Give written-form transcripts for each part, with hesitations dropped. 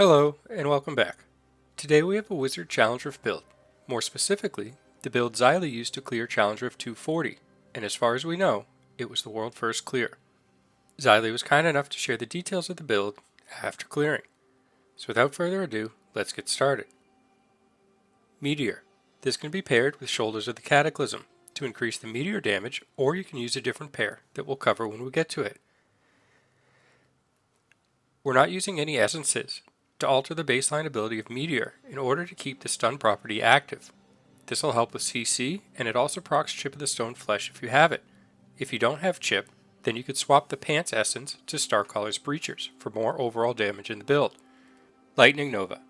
Hello, and welcome back. Today we have a Wizard Challenge Rift build. More specifically, the build Zylee used to clear Challenge Rift 240, and as far as we know, it was the world first clear. Zylee was kind enough to share the details of the build after clearing. So without further ado, let's get started. Meteor. This can be paired with Shoulders of the Cataclysm to increase the meteor damage, or you can use a different pair that we'll cover when we get to it. We're not using any essences to alter the baseline ability of Meteor in order to keep the stun property active. This will help with CC, and it also procs Chip of the Stone Flesh if you have it. If you don't have Chip, then you could swap the Pants Essence to Starcaller's Breachers for more overall damage in the build. Lightning Nova.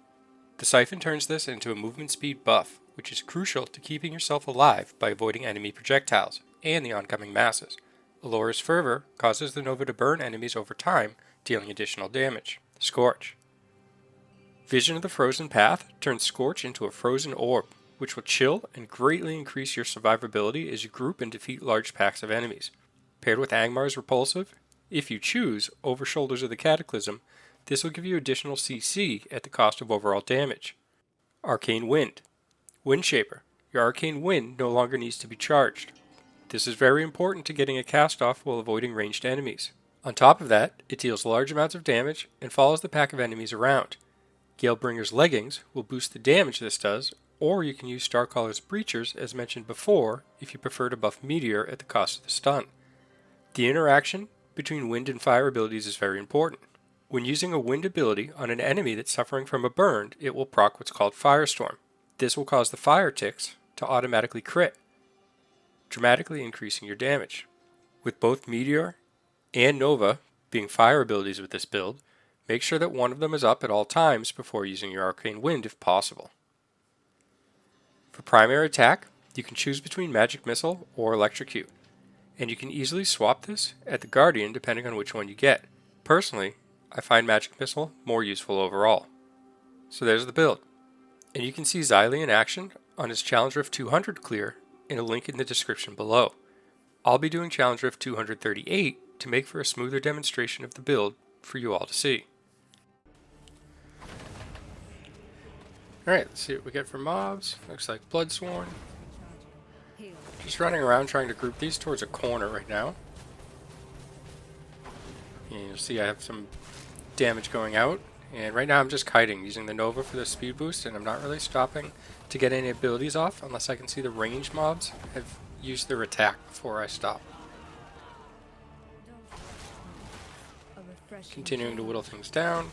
The Siphon turns this into a movement speed buff, which is crucial to keeping yourself alive by avoiding enemy projectiles and the oncoming masses. Alora's Fervor causes the Nova to burn enemies over time, dealing additional damage. Scorch. Vision of the Frozen Path turns Scorch into a frozen orb, which will chill and greatly increase your survivability as you group and defeat large packs of enemies. Paired with Angmar's Repulsive, if you choose over Shoulders of the Cataclysm, this will give you additional CC at the cost of overall damage. Arcane Wind. Wind Shaper. Your Arcane Wind no longer needs to be charged. This is very important to getting a cast off while avoiding ranged enemies. On top of that, it deals large amounts of damage and follows the pack of enemies around. Galebringer's Leggings will boost the damage this does, or you can use Starcaller's Breachers as mentioned before if you prefer to buff Meteor at the cost of the stun. The interaction between wind and fire abilities is very important. When using a wind ability on an enemy that's suffering from a burn, it will proc what's called Firestorm. This will cause the fire ticks to automatically crit, dramatically increasing your damage. With both Meteor and Nova being fire abilities with this build, make sure that one of them is up at all times before using your Arcane Wind if possible. For primary attack, you can choose between Magic Missile or Electrocute, and you can easily swap this at the Guardian depending on which one you get. Personally, I find Magic Missile more useful overall. So there's the build, and you can see Zylee in action on his Challenge Rift 200 clear in a link in the description below. I'll be doing Challenge Rift 238 to make for a smoother demonstration of the build for you all to see. Alright, let's see what we get for mobs. Looks like Bloodsworn. Just running around trying to group these towards a corner right now. And you'll see I have some damage going out. And right now I'm just kiting, using the Nova for the speed boost, and I'm not really stopping to get any abilities off unless I can see the ranged mobs have used their attack before I stop. Continuing to whittle things down.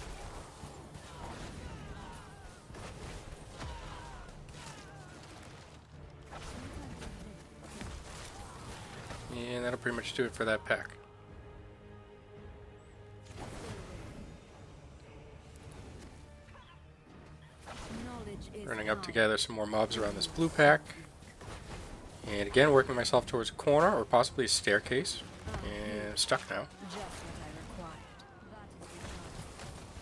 And that'll pretty much do it for that pack. Running up to gather some more mobs around this blue pack. And again, working myself towards a corner or possibly a staircase. And I'm stuck now.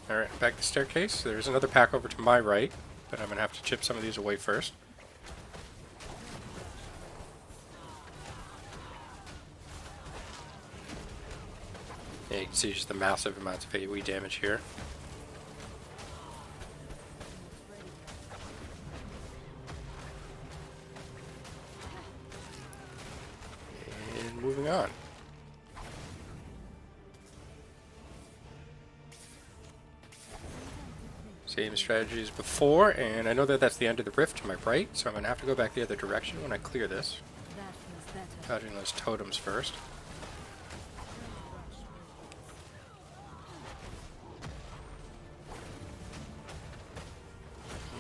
Alright, back to the staircase. There's another pack over to my right, but I'm going to have to chip some of these away first. Yeah, you can see just the massive amounts of AoE damage here. And moving on. Same strategy as before, and I know that that's the end of the rift to my right, so I'm going to have to go back the other direction when I clear this. Dodging those totems first.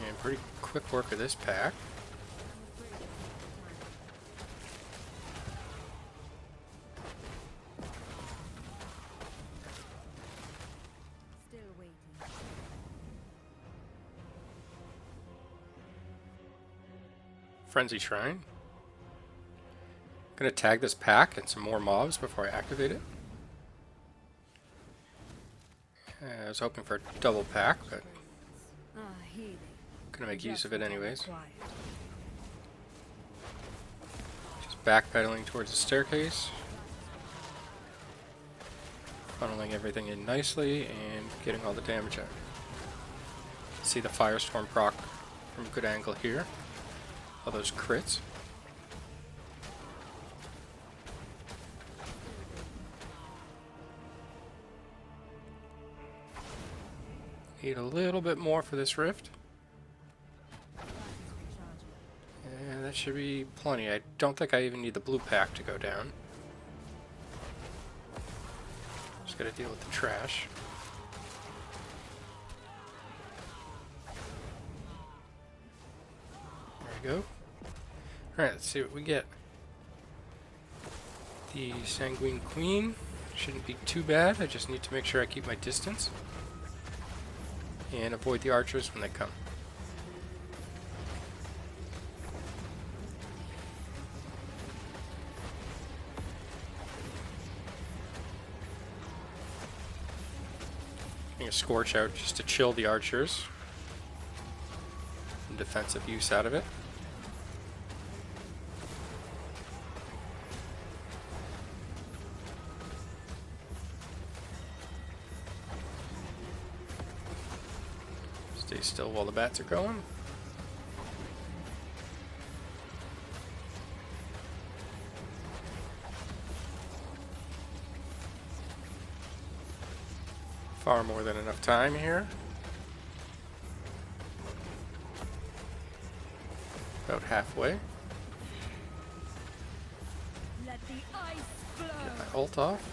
And pretty quick work of this pack. Frenzy Shrine. Gonna tag this pack and some more mobs before I activate it. I was hoping for a double pack, but gonna make use of it anyways. Just backpedaling towards the staircase. Funneling everything in nicely and getting all the damage out. See the Firestorm proc from a good angle here. All those crits. Need a little bit more for this rift. And that should be plenty. I don't think I even need the blue pack to go down. Just gotta deal with the trash. There we go. Alright, let's see what we get. The Sanguine Queen shouldn't be too bad. I just need to make sure I keep my distance. And avoid the archers when they come. Getting a Scorch out just to chill the archers. Some defensive use out of it. Stay still while the bats are going. Far more than enough time here. About halfway. Let the ice flow. Get my ult off.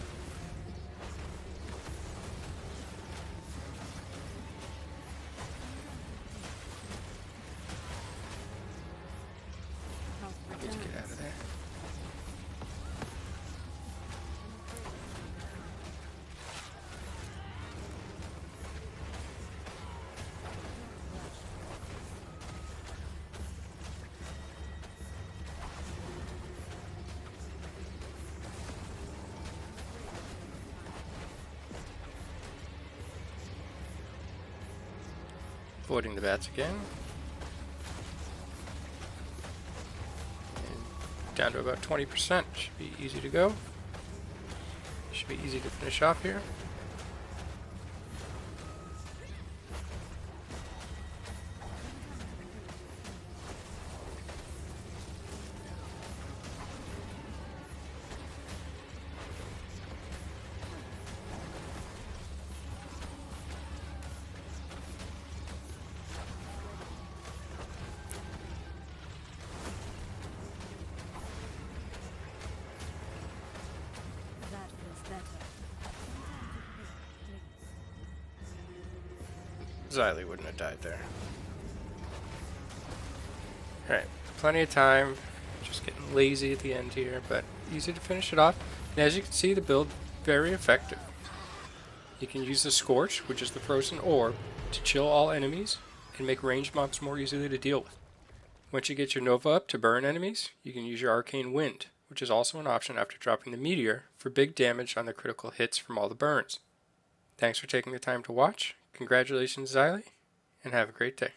Need to get out of there. Avoiding the bats again. And down to about 20%. Should be easy to go. Should be easy to finish off here. That feels better. Zylee wouldn't have died there. Alright, plenty of time. Just getting lazy at the end here, but easy to finish it off. And as you can see, the build very effective. You can use the Scorch, which is the frozen orb, to chill all enemies and make ranged mobs more easily to deal with. Once you get your Nova up to burn enemies, you can use your Arcane Wind, which is also an option after dropping the Meteor for big damage on the critical hits from all the burns. Thanks for taking the time to watch. Congratulations, Zylee, and have a great day.